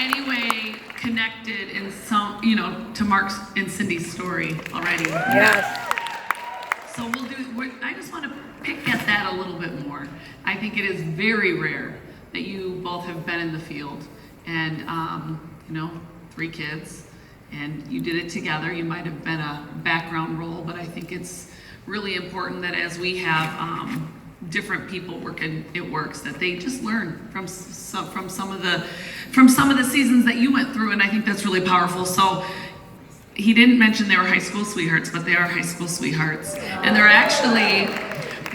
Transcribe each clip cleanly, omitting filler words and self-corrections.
any way connected in some, to Mark's and Cindy's story already? Yes. So I just want to pick at that a little bit more. I think it is very rare that you both have been in the field and, 3 kids, and you did it together. You might have been a background role, but I think it's really important that as we have different people working It Works, that they just learn from some of the seasons that you went through, and I think that's really powerful. So he didn't mention they were high school sweethearts, but they are high school sweethearts, and they're actually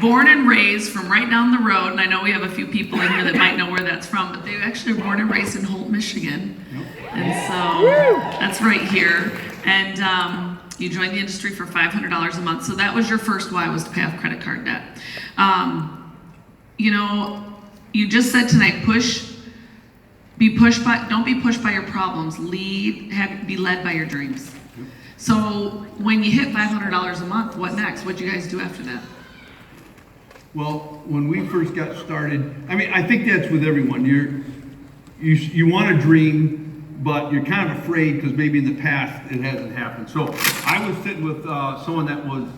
born and raised from right down the road. And I know we have a few people in here that might know where that's from, but they actually were born and raised in Holt, Michigan, and so that's right here. And you joined the industry for $500 a month. So that was your first why, was to pay off credit card debt. You just said tonight, don't be pushed by your problems. Be led by your dreams. So when you hit $500 a month, what next? What'd you guys do after that? Well, when we first got started, I think that's with everyone. You want to dream, but you're kind of afraid because maybe in the past it hasn't happened. So I was sitting with someone that would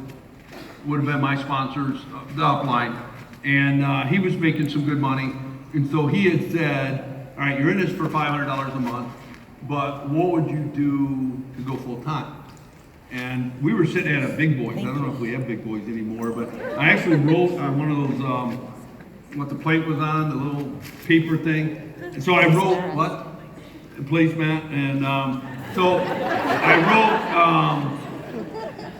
have been my sponsors, the upline, and he was making some good money. And so he had said, all right, you're in this for $500 a month, but what would you do to go full time? And we were sitting at a Big Boys. I don't know if we have Big Boys anymore, but I actually wrote on one of those, what the plate was on, the little paper thing. And so I wrote, a placemat, and so I wrote,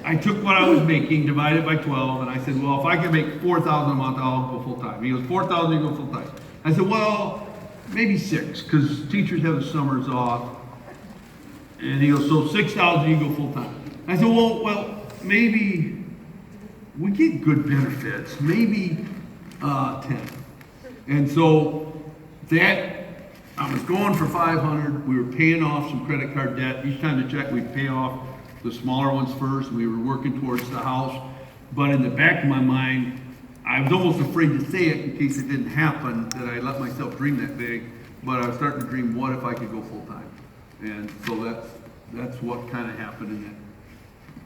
I took what I was making, divided by 12, and I said, well, if I can make $4,000 a month, I'll go full time. He goes, 4,000, you go full time. I said, well, maybe 6, because teachers have the summers off. And he goes, so 6,000, you go full time. I said, well, maybe we get good benefits, maybe 10. And so I was going for 500. We were paying off some credit card debt. Each time the check, we'd pay off the smaller ones first. We were working towards the house. But in the back of my mind, I was almost afraid to say it in case it didn't happen, that I let myself dream that big. But I was starting to dream, what if I could go full time? And so that's what kind of happened in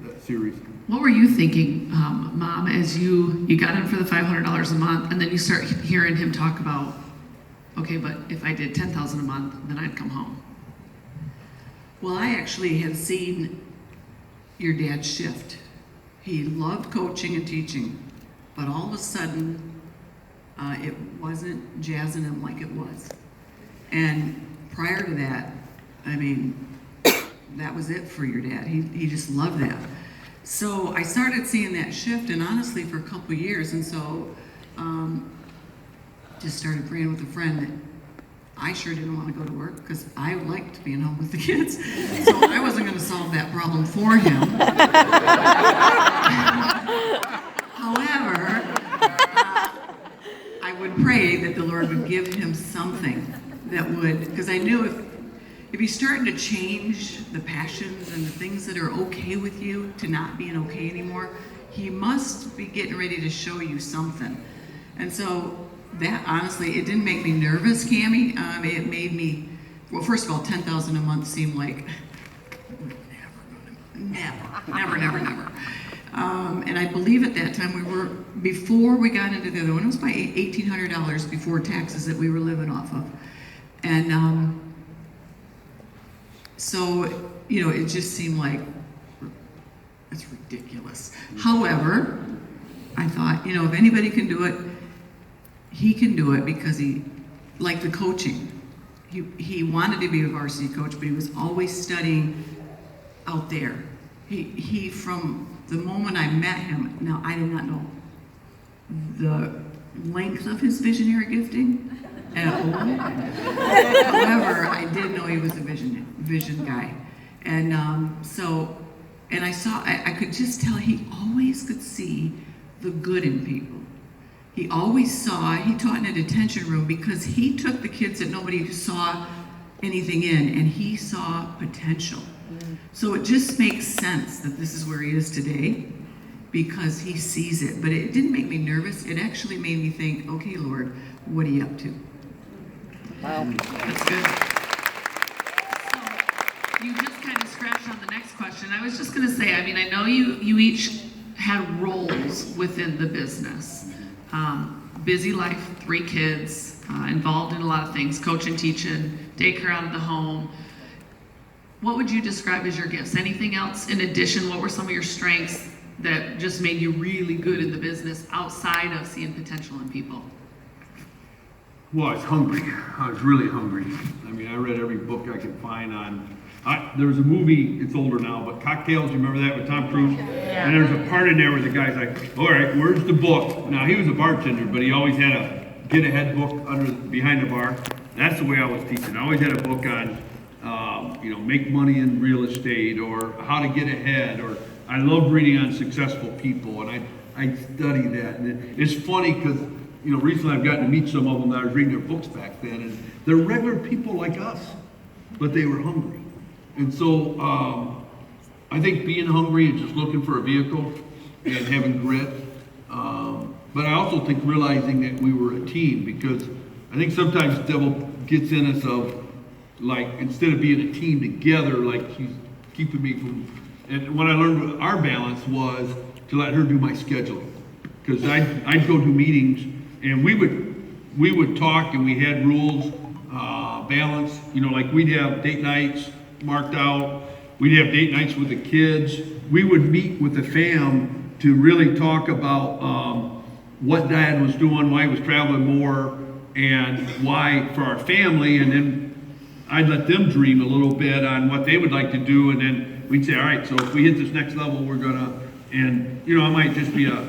that series. What were you thinking, Mom, as you got in for the $500 a month, and then you start hearing him talk about, okay, but if I did $10,000 a month, then I'd come home? Well, I actually had seen your dad shift. He loved coaching and teaching, but all of a sudden, it wasn't jazzing him like it was. And prior to that, that was it for your dad. He just loved that. So I started seeing that shift, and honestly, for a couple years, and so just started praying with a friend that I sure didn't want to go to work because I liked being home with the kids. So I wasn't going to solve that problem for him. However, I would pray that the Lord would give him something that would, because I knew if he's starting to change the passions and the things that are okay with you to not being okay anymore, he must be getting ready to show you something. And so that, honestly, it didn't make me nervous, Cammie. It made me, well, first of all, $10,000 a month seemed like never. And I believe at that time before we got into the other one, it was by $1,800 before taxes that we were living off of. And so, it just seemed like, it's ridiculous. However, I thought, if anybody can do it, he can do it, because he, like the coaching, he wanted to be a varsity coach, but he was always studying out there. He from the moment I met him, now I did not know the length of his visionary gifting at all. However, I did know he was a vision guy. And and I could just tell he always could see the good in people. He always he taught in a detention room because he took the kids that nobody saw anything in, and he saw potential. So it just makes sense that this is where he is today, because he sees it. But it didn't make me nervous. It actually made me think, okay, Lord, what are you up to? Wow. That's good. question. I was just gonna say, I mean, I know you each had roles within the business. Busy life, 3 kids, involved in a lot of things, coaching, teaching, daycare out of the home. What would you describe as your gifts? Anything else in addition? What were some of your strengths that just made you really good in the business outside of seeing potential in people? Well, I was hungry. I was really hungry. I mean, I read every book I could find on. There was a movie, it's older now, but Cocktails, you remember that with Tom Cruise? Yeah. And there's a part in there where the guy's like, all right, where's the book? Now, he was a bartender, but he always had a get-ahead book behind the bar. That's the way I was teaching. I always had a book on, make money in real estate or how to get ahead. Or I loved reading on successful people, and I studied that. And it's funny because, recently I've gotten to meet some of them that I was reading their books back then, and they're regular people like us, but they were hungry. And so I think being hungry and just looking for a vehicle and having grit. But I also think realizing that we were a team, because I think sometimes the devil gets in us of, like, instead of being a team together, like she's keeping me from, and what I learned with our balance was to let her do my scheduling. Because I'd go to meetings and we would talk, and we had rules, balance, like we'd have date nights marked out. We'd have date nights with the kids. We would meet with the fam to really talk about what Dad was doing, why he was traveling more, and why for our family. And then I'd let them dream a little bit on what they would like to do, and then we'd say, all right, so if we hit this next level, we're gonna, and it might just be a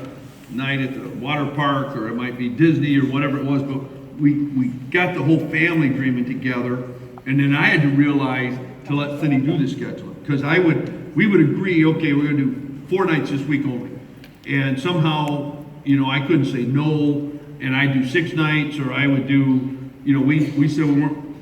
night at the water park, or it might be Disney or whatever it was, but we got the whole family dreaming together. And then I had to realize to let Cindy do the scheduling, because we would agree, okay, we're gonna do 4 nights this week only. And somehow, I couldn't say no, and I'd do 6 nights, or I would do, we said we weren't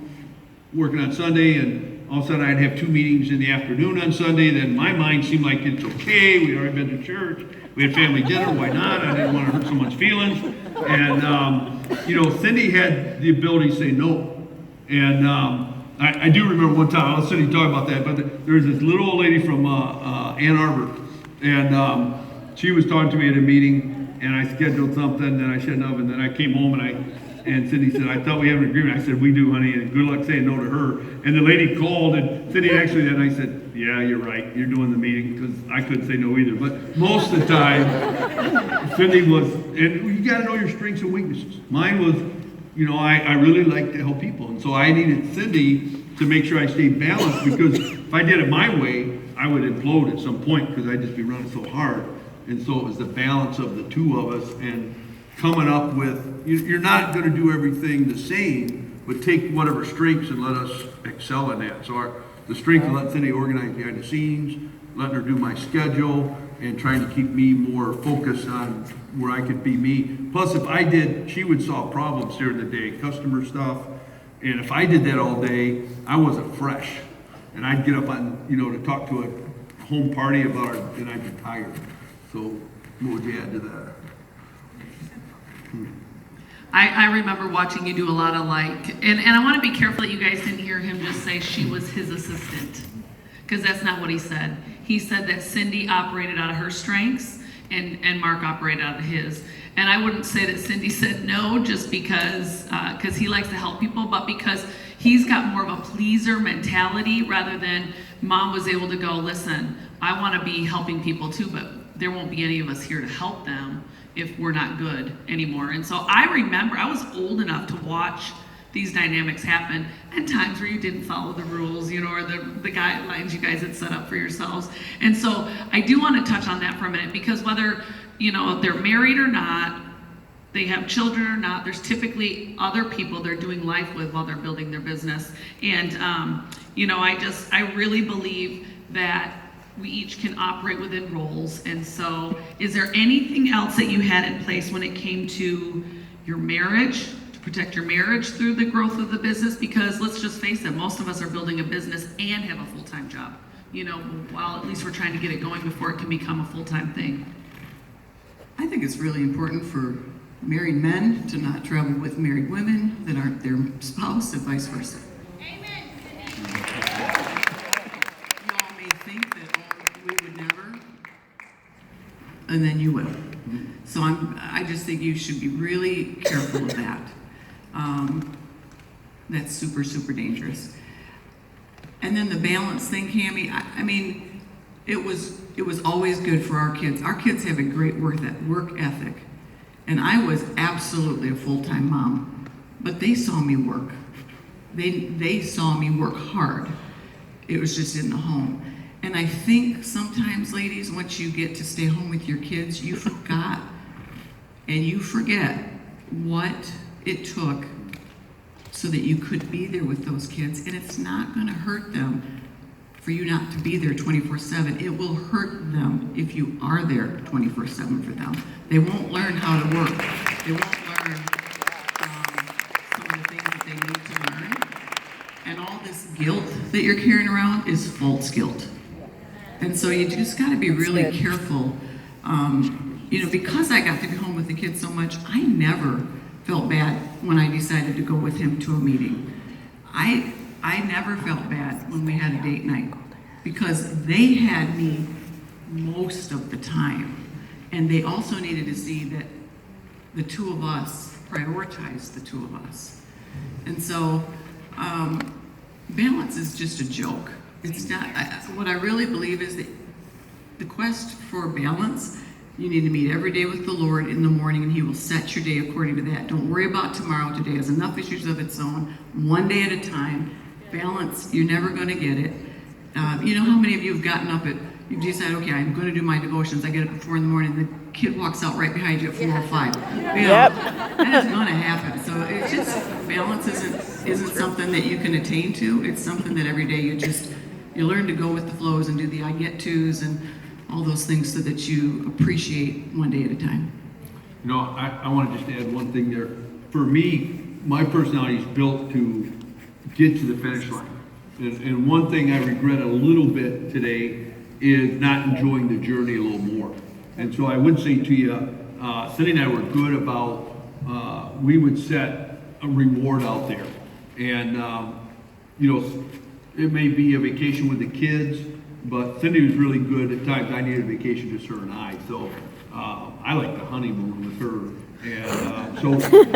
working on Sunday, and all of a sudden I'd have 2 meetings in the afternoon on Sunday. Then my mind seemed like it's okay, we'd already been to church, we had family dinner, why not? I didn't want to hurt someone's feelings. And, Cindy had the ability to say no. And I do remember one time, I was sitting talking about that, but there was this little old lady from Ann Arbor, and she was talking to me at a meeting, and I scheduled something that I shouldn't have, and then I came home, and Cindy said, I thought we had an agreement. I said, we do, honey, and good luck saying no to her. And the lady called, and Cindy actually, and I said, yeah, you're right, you're doing the meeting, because I couldn't say no either. But most of the time, Cindy was, and you gotta know your strengths and weaknesses. Mine was, I really like to help people, and so I needed Cindy to make sure I stayed balanced, because if I did it my way, I would implode at some point, because I'd just be running so hard. And so it was the balance of the two of us, and coming up with, you're not going to do everything the same, but take whatever strengths and let us excel in that. So the strength of letting Cindy organize behind the scenes, letting her do my schedule, and trying to keep me more focused on where I could be me. Plus, if I did, she would solve problems during the day, customer stuff. And if I did that all day, I wasn't fresh. And I'd get up on, to talk to a home party about it, and I'd be tired. So what would you add to that? I remember watching you do a lot of and I want to be careful that you guys didn't hear him just say she was his assistant, because that's not what he said. He said that Cindy operated out of her strengths and Mark operated out of his. And I wouldn't say that Cindy said no just because he likes to help people, but because he's got more of a pleaser mentality, rather than Mom was able to go, listen, I want to be helping people too, but there won't be any of us here to help them if we're not good anymore. And so I remember I was old enough to watch these dynamics happen, and times where you didn't follow the rules, or the guidelines you guys had set up for yourselves. And so I do want to touch on that for a minute, because whether, they're married or not, they have children or not, there's typically other people they're doing life with while they're building their business. And, I really believe that we each can operate within roles. And so is there anything else that you had in place when it came to your marriage, to protect your marriage through the growth of the business? Because let's just face it, most of us are building a business and have a full-time job, while at least we're trying to get it going before it can become a full-time thing. I think it's really important for married men to not travel with married women that aren't their spouse, and vice versa. Amen. Y'all may think that and then you will. So I just think you should be really careful of that. That's super, super dangerous. And then the balance thing, Cammie, I mean, it was always good for our kids. Our kids have a great work ethic. And I was absolutely a full-time mom, but they saw me work. They saw me work hard. It was just in the home. And I think sometimes, ladies, once you get to stay home with your kids, you forget what it took so that you could be there with those kids. And it's not going to hurt them for you not to be there 24/7. It will hurt them if you are there 24/7 for them. They won't learn how to work. They won't learn some of the things that they need to learn. And all this guilt that you're carrying around is false guilt. And so you just got to be really careful. Because I got to be home with the kids so much, I never felt bad when I decided to go with him to a meeting. I never felt bad when we had a date night because they had me most of the time. And they also needed to see that the two of us prioritized the two of us. And so balance is just a joke. It's not, what I really believe is that the quest for balance, you need to meet every day with the Lord in the morning, and He will set your day according to that. Don't worry about tomorrow. Today has enough issues of its own, one day at a time. Balance, you're never going to get it. You know how many of you have gotten up you decide, okay, I'm going to do my devotions. I get up at 4 in the morning, the kid walks out right behind you at 4:05. That is going to happen. So it's just, balance isn't something that you can attain to. It's something that every day you learn to go with the flows and do the I get tos and all those things so that you appreciate one day at a time. I want to just add one thing there. For me, my personality is built to get to the finish line. And one thing I regret a little bit today is not enjoying the journey a little more. And so I would say to you, Cindy and I were good about, we would set a reward out there. And, it may be a vacation with the kids, but Cindy was really good. At times I needed a vacation, just her and I. So I like the honeymoon with her. And so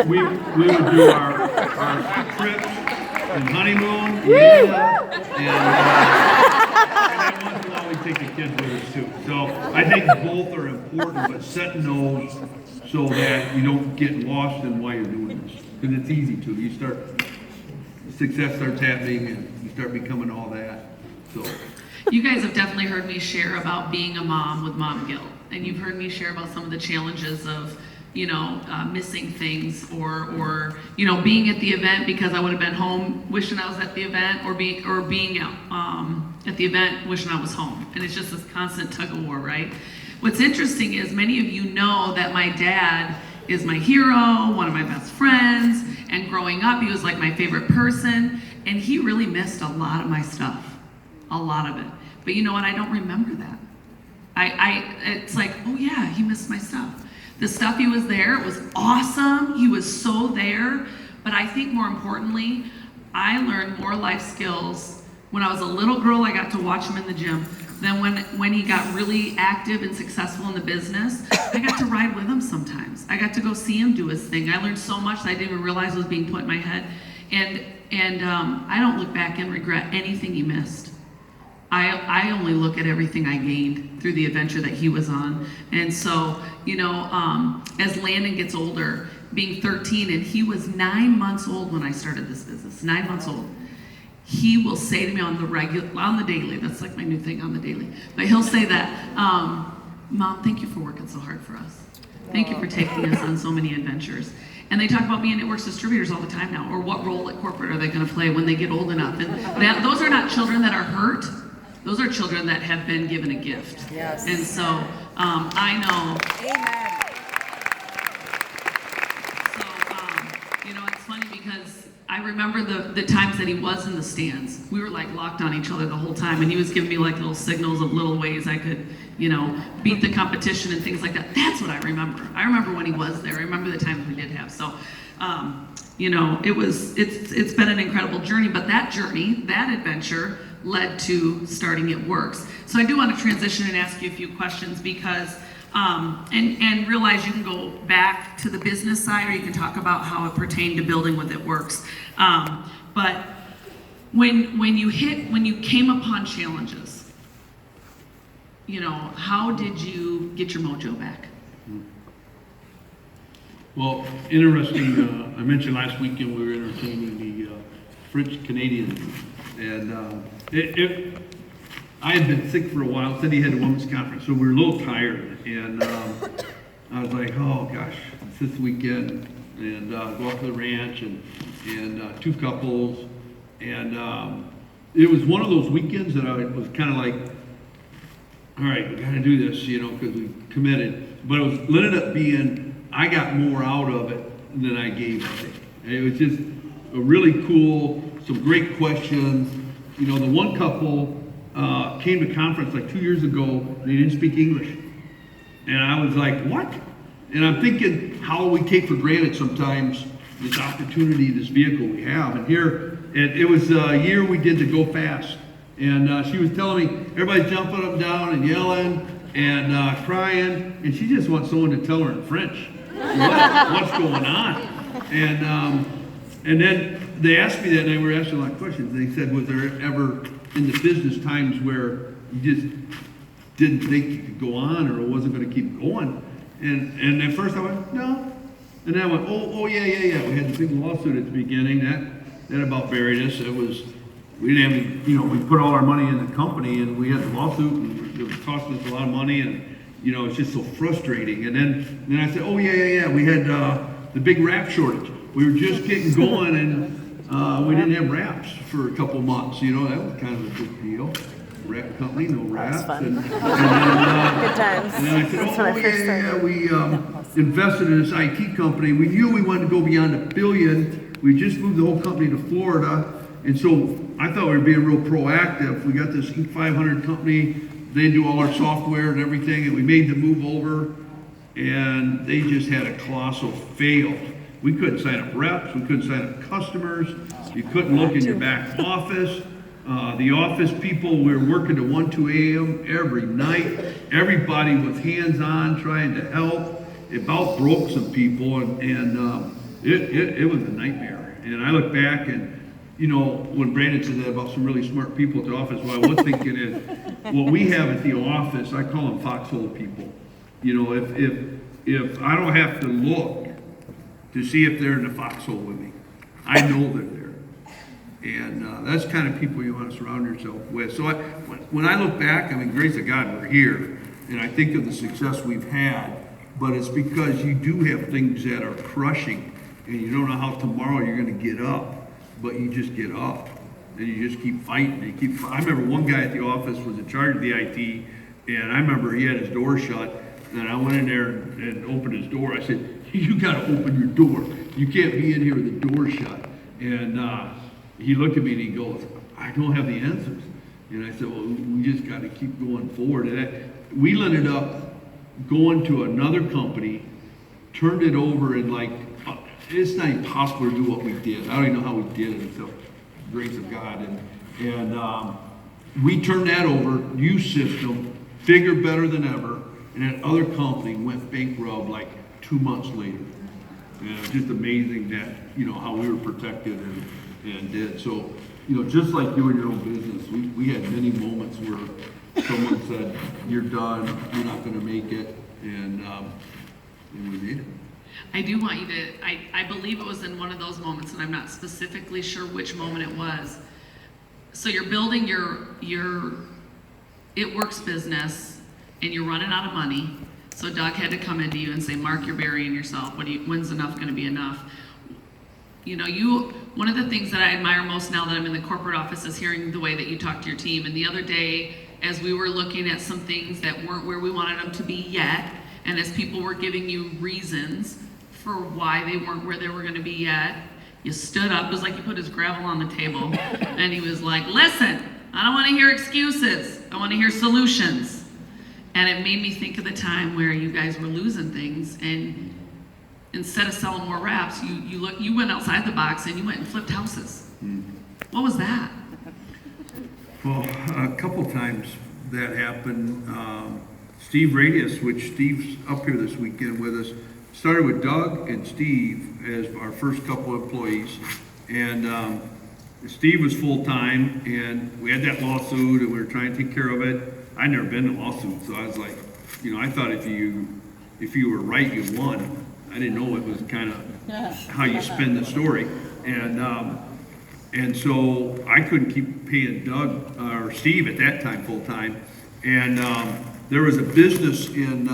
we would do our trips and honeymoon. And then once in a while we take the kids with us too. So I think both are important, but setting those so that you don't get lost in why you're doing this. Because it's easy to. Success starts happening and you start becoming all that. So You guys have definitely heard me share about being a mom with mom guilt. And you've heard me share about some of the challenges of, missing things or being at the event because I would have been home wishing I was at the event or being at the event wishing I was home. And it's just this constant tug of war, right? What's interesting is many of you know that my dad is my hero, one of my best friends, and growing up he was like my favorite person, and he really missed a lot of my stuff. A lot of it. But you know what? I don't remember that. It's like, oh yeah, he missed my stuff. The stuff he was there, it was awesome. He was so there. But I think more importantly, I learned more life skills when I was a little girl. I got to watch him in the gym. Then when he got really active and successful in the business, I got to ride with him sometimes. I got to go see him do his thing. I learned so much that I didn't even realize was being put in my head. And I don't look back and regret anything he missed. I only look at everything I gained through the adventure that he was on. And so, as Landon gets older, being 13, and he was 9 months old when I started this business, 9 months old, he will say to me on the daily, that's like my new thing, on the daily, but he'll say that, Mom, thank you for working so hard for us. Thank you for taking us on so many adventures. And they talk about being networks distributors all the time now, or what role at corporate are they going to play when they get old enough. And those are not children that are hurt. Those are children that have been given a gift. Yes. And so I know. Amen. So, it's funny because I remember the times that he was in the stands. We were like locked on each other the whole time, and he was giving me like little signals of little ways I could, beat the competition and things like that. That's what I remember. I remember when he was there. I remember the times we did have. So, it's been an incredible journey, but that journey, that adventure, led to starting It Works. So I do want to transition and ask you a few questions because And realize you can go back to the business side, or you can talk about how it pertained to building with It Works. But when you came upon challenges, you know, how did you get your mojo back? Well, interesting, I mentioned last weekend we were entertaining the French Canadians, and I had been sick for a while. Said he had a women's conference, so we were a little tired, and I was like, oh gosh, it's this weekend, and go up to the ranch, and two couples, and it was one of those weekends that I was kind of like, all right, we got to do this, you know, because we committed. But it ended up being, I got more out of it than I gave, I think. It was just a really cool, some great questions. You know, the one couple came to conference like 2 years ago, they didn't speak English. And I was like, what? And I'm thinking how we take for granted sometimes this opportunity, this vehicle we have. And here, it was a year we did the Go Fast. And she was telling me, everybody's jumping up and down and yelling and crying. And she just wants someone to tell her in French what's going on. And then they asked me that, and they were asking a lot of questions. They said, was there ever in the business times where you just didn't think you could go on, or it wasn't going to keep going? And at first I went, no. And then I went, oh yeah. We had the big lawsuit at the beginning. That about buried us. It was, we didn't have any, you know, we put all our money in the company, and we had the lawsuit, and it was costing us a lot of money, and you know, it's just so frustrating. And then I said, oh yeah. We had the big wrap shortage. We were just getting going, and we didn't have wraps for a couple months. You know, that was kind of a big deal. Wrap company, no wraps. Fun. And then, Good times. and then I said, That's when I first started. we invested in this IT company. We knew we wanted to go beyond $1 billion. We just moved the whole company to Florida. And so I thought we were being real proactive. We got this Inc. 500 company. They do all our software and everything, and we made the move over, and they just had a colossal fail. We couldn't sign up reps. We couldn't sign up customers. You couldn't look in your back office. The office people, we were working to 1, 2 a.m. every night. Everybody was hands-on trying to help. It about broke some people, and it was a nightmare. And I look back, and you know, when Brandon said that about some really smart people at the office, what I was thinking is, what we have at the office, I call them foxhole people. You know, if I don't have to look to see if they're in the foxhole with me, I know they're there. And that's the kind of people you want to surround yourself with. So when I look back, I mean, grace of God, we're here. And I think of the success we've had, but it's because you do have things that are crushing, and you don't know how tomorrow you're going to get up, but you just get up, and you just keep fighting. I remember one guy at the office was in charge of the IT, and I remember he had his door shut, and I went in there and opened his door. I said, you got to open your door. You can't be in here with the door shut. And he looked at me and he goes, I don't have the answers. And I said, well, we just got to keep going forward. And we ended up going to another company, turned it over, and like, it's not even possible to do what we did. I don't even know how we did it, except the grace of God. And we turned that over, new system, bigger, better than ever. And that other company went bankrupt like 2 months later. And it was just amazing that, you know, how we were protected and did. So, you know, just like you in your own business, we had many moments where someone said, you're done, you're not going to make it, and we made it. I do want you to, I believe it was in one of those moments, and I'm not specifically sure which moment it was. So you're building your It Works business, and you're running out of money. So Doug had to come into you and say, Mark, you're burying yourself. When's enough going to be enough? You know, one of the things that I admire most now that I'm in the corporate office is hearing the way that you talk to your team. And the other day, as we were looking at some things that weren't where we wanted them to be yet, and as people were giving you reasons for why they weren't where they were going to be yet, you stood up. It was like you put his gravel on the table, and he was like, listen, I don't want to hear excuses. I want to hear solutions. And it made me think of the time where you guys were losing things, and instead of selling more wraps, you went outside the box and you went and flipped houses. What was that? Well, a couple times that happened. Steve Radius, which Steve's up here this weekend with us, started with Doug and Steve as our first couple employees. And Steve was full-time, and we had that lawsuit, and we were trying to take care of it. I'd never been in a lawsuit, so I was like, I thought if you were right, you won. I didn't know it was kind of how you spin the story. And so I couldn't keep paying Doug, or Steve at that time, full-time. And there was a business in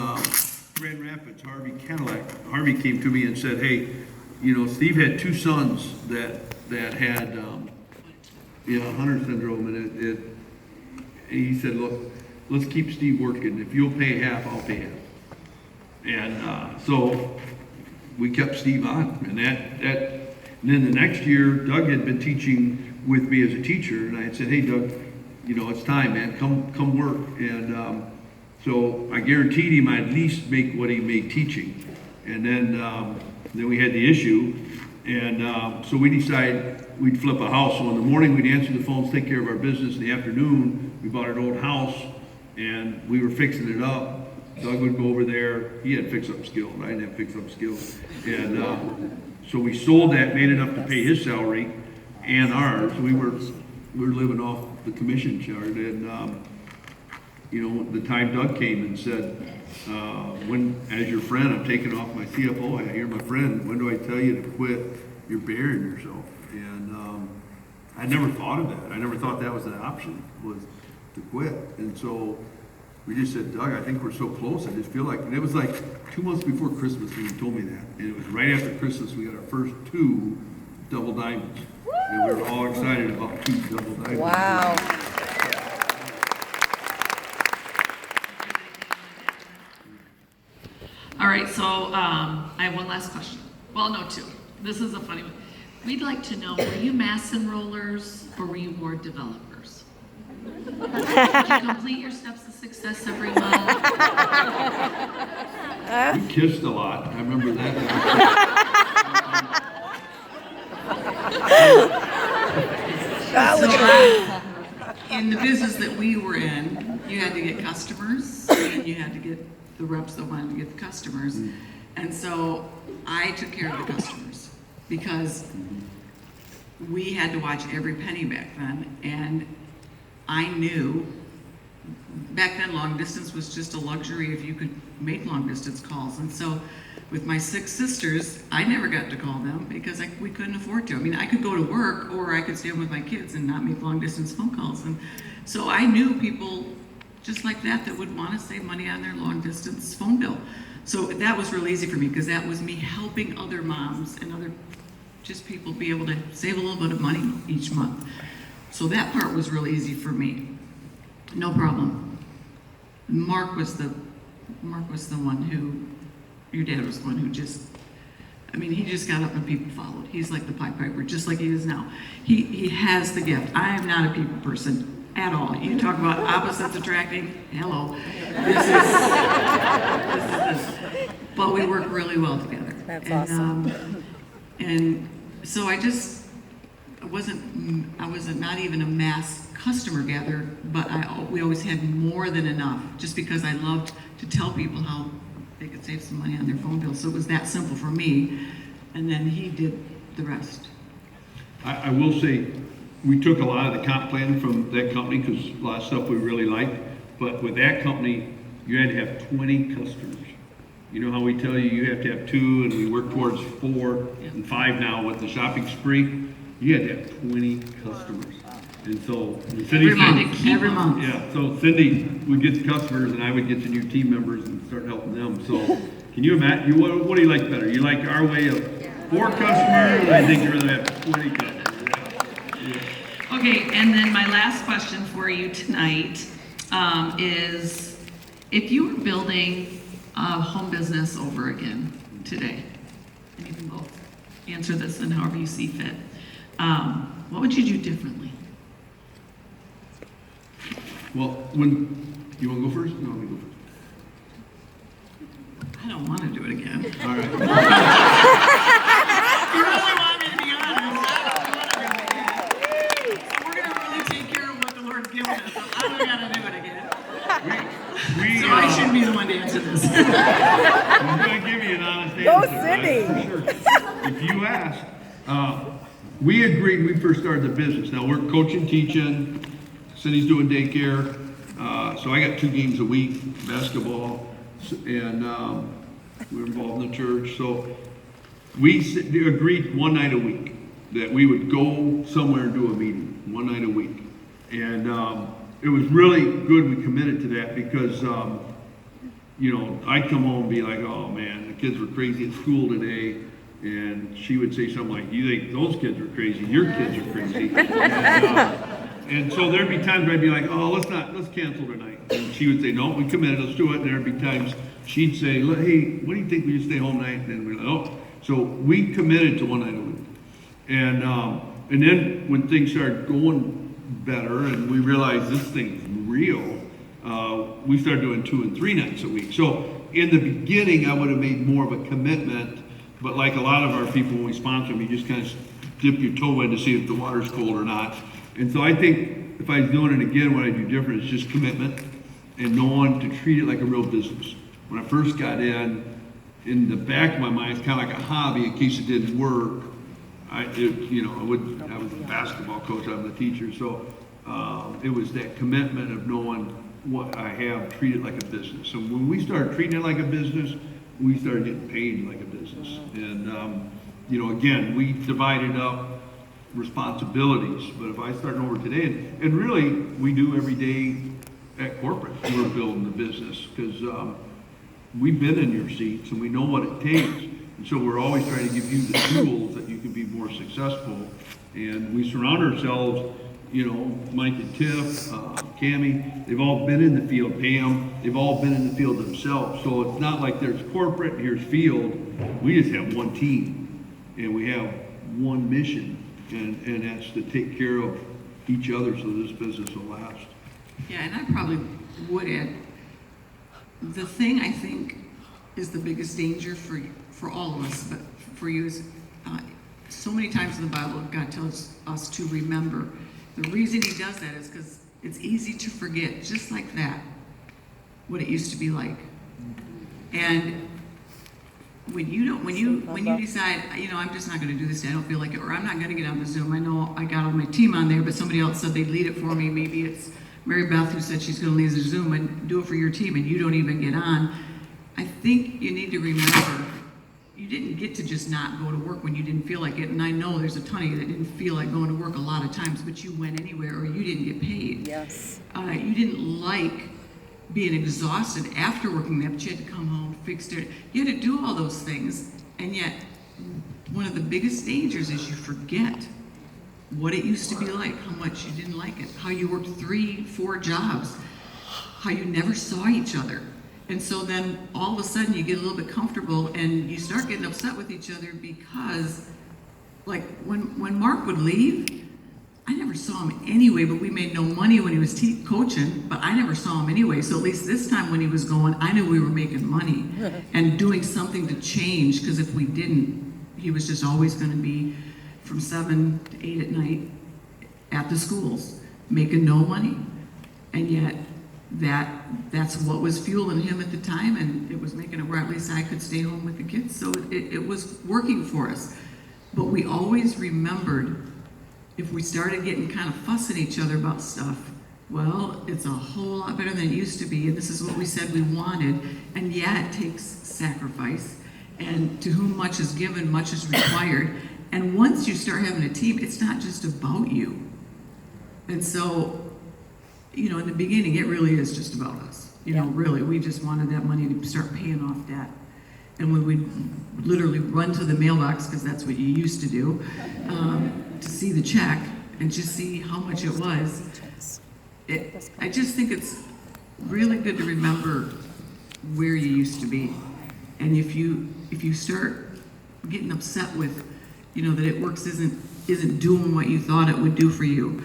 Grand Rapids, Harvey Cadillac. Harvey came to me and said, hey, Steve had two sons that had Hunter syndrome, and he said, look, let's keep Steve working. If you'll pay half, I'll pay half. And so we kept Steve on, and and then the next year, Doug had been teaching with me as a teacher, and I had said, hey, Doug, it's time, man, come work. And so I guaranteed him I'd at least make what he made teaching. And then we had the issue, and so we decided we'd flip a house. So in the morning, we'd answer the phones, take care of our business. In the afternoon, we bought an old house, and we were fixing it up. Doug would go over there. He had fix-up skills. I didn't have fix-up skills. And so we sold that, made enough to pay his salary and ours. We were living off the commission chart. And, the time Doug came and said, when, as your friend, I'm taking off my CFO hat. You're my friend. When do I tell you to quit? You're burying yourself. And I never thought of that. I never thought that was an option, was to quit. And so we just said, Doug, I think we're so close. I just feel like, and it was like 2 months before Christmas when he told me that. And it was right after Christmas we got our first 2 double diamonds. And we were all excited about 2 double diamonds. Wow. All right, so I have one last question. Well, no, 2. This is a funny one. We'd like to know, were you mass enrollers or were you more developers? Did you complete your steps to success every month? We kissed a lot. I remember that. In the business that we were in, you had to get customers, and you had to get the reps that wanted to get the customers. And so I took care of the customers because we had to watch every penny back then. And I knew back then long distance was just a luxury if you could make long distance calls. And so with my 6 sisters, I never got to call them because we couldn't afford to. I mean, I could go to work or I could stay home with my kids and not make long distance phone calls. And so I knew people just like that would want to save money on their long distance phone bill. So that was really easy for me because that was me helping other moms and other just people be able to save a little bit of money each month. So that part was really easy for me. No problem. Mark was the one who, your dad was the one who he just got up and people followed. He's like the Pied Piper, just like he is now. He has the gift. I am not a people person at all. You talk about opposites attracting, hello. This is. But we work really well together. That's awesome. And so I wasn't not even a mass customer gatherer, but we always had more than enough just because I loved to tell people how they could save some money on their phone bill. So it was that simple for me. And then he did the rest. I will say, we took a lot of the comp plan from that company because a lot of stuff we really liked. But with that company, you had to have 20 customers. You know how we tell you have to have 2, and we work towards 4 and 5 now with the shopping spree? You had to have 20 customers. And so Every month. Yeah, so Cindy would get the customers and I would get the new team members and start helping them. So can you imagine, what do you like better? You like our way of 4 customers, or I think you'd rather have 20 customers? Yeah. Okay, and then my last question for you tonight is, if you were building a home business over again today, and you can both answer this in however you see fit, what would you do differently? Well, when, you want to go first? No, let me go first. I don't want to do it again. All right. You really want me to be honest? I don't want to do it again. We're going to really take care of what the Lord's given us. So I don't got to do it again. We, So I shouldn't be the one to answer this. I'm gonna give you an honest answer. Go, right? Cindy. For sure. If you asked, we agreed when we first started the business. Now, we're coaching, teaching, Cindy's doing daycare, so I got 2 games a week, basketball, and we're involved in the church, so we agreed one night a week that we would go somewhere and do a meeting, one night a week. And it was really good we committed to that because, you know, I'd come home and be like, oh man, the kids were crazy at school today. And she would say something like, you think those kids are crazy, your kids are crazy. And so there'd be times where I'd be like, oh, let's cancel tonight. And she would say, no, we committed, let's do it. And there'd be times she'd say, hey, what do you think we should stay home tonight? And then we're like, oh. So we committed to one night a week. And then when things started going better and we realized this thing's real, we started doing 2 and 3 nights a week. So in the beginning, I would have made more of a commitment, but like a lot of our people, when we sponsor them, you just kind of dip your toe in to see if the water's cold or not. And so I think if I was doing it again, what I do different is just commitment and knowing to treat it like a real business. When I first got in the back of my mind, it's kind of like a hobby in case it didn't work. I was a basketball coach, I'm the teacher, so it was that commitment of knowing what I have, treat it like a business. So when we started treating it like a business, we started getting paid like a business. And, again, we divided up responsibilities, but if I start over today, and really, we do every day at corporate, we're building the business, because we've been in your seats and we know what it takes. And so we're always trying to give you the tools that you can be more successful. And we surround ourselves, Mike and Tiff, Cammie, they've all been in the field, Pam, they've all been in the field themselves. So it's not like there's corporate and here's field. We just have one team and we have one mission, and that's to take care of each other so this business will last. Yeah, and I probably would add, the thing I think is the biggest danger for all of us, but for you is, so many times in the Bible, God tells us to remember. The reason he does that is because it's easy to forget, just like that, what it used to be like. And when you decide, I'm just not going to do this, I don't feel like it, or I'm not going to get on the Zoom. I know I got all my team on there, but somebody else said they'd lead it for me. Maybe it's Mary Beth who said she's going to lead the Zoom and do it for your team, and you don't even get on. I think you need to remember, you didn't get to just not go to work when you didn't feel like it. And I know there's a ton of you that didn't feel like going to work a lot of times, but you went anywhere or you didn't get paid. Yes. You didn't like being exhausted after working there, but you had to come home, fix it. You had to do all those things. And yet, one of the biggest dangers is you forget what it used to be like, how much you didn't like it, how you worked 3-4 jobs, how you never saw each other. And so then all of a sudden you get a little bit comfortable and you start getting upset with each other because, like, when Mark would leave, I never saw him anyway, but we made no money when he was coaching, but I never saw him anyway. So at least this time when he was going, I knew we were making money and doing something to change, because if we didn't, he was just always going to be from 7 to 8 at night at the schools, making no money. And yet that's what was fueling him at the time, and it was making it where at least I could stay home with the kids. So it was working for us. But we always remembered, if we started getting kind of fussing each other about stuff, well, it's a whole lot better than it used to be, and this is what we said we wanted. And yeah, it takes sacrifice, and to whom much is given, much is required. And once you start having a team, it's not just about you. And so, in the beginning, it really is just about us. Really, we just wanted that money to start paying off debt. And we would literally run to the mailbox, because that's what you used to do, to see the check and just see how much it was. I just think it's really good to remember where you used to be. And if you start getting upset with, that it works isn't doing what you thought it would do for you,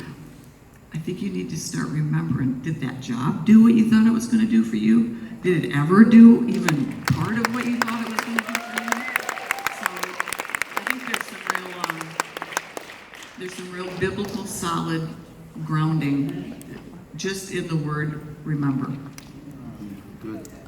I think you need to start remembering, did that job do what you thought it was going to do for you? Did it ever do even part of what you thought it was going to do for you? So I think there's some real biblical, solid grounding just in the word remember. Good.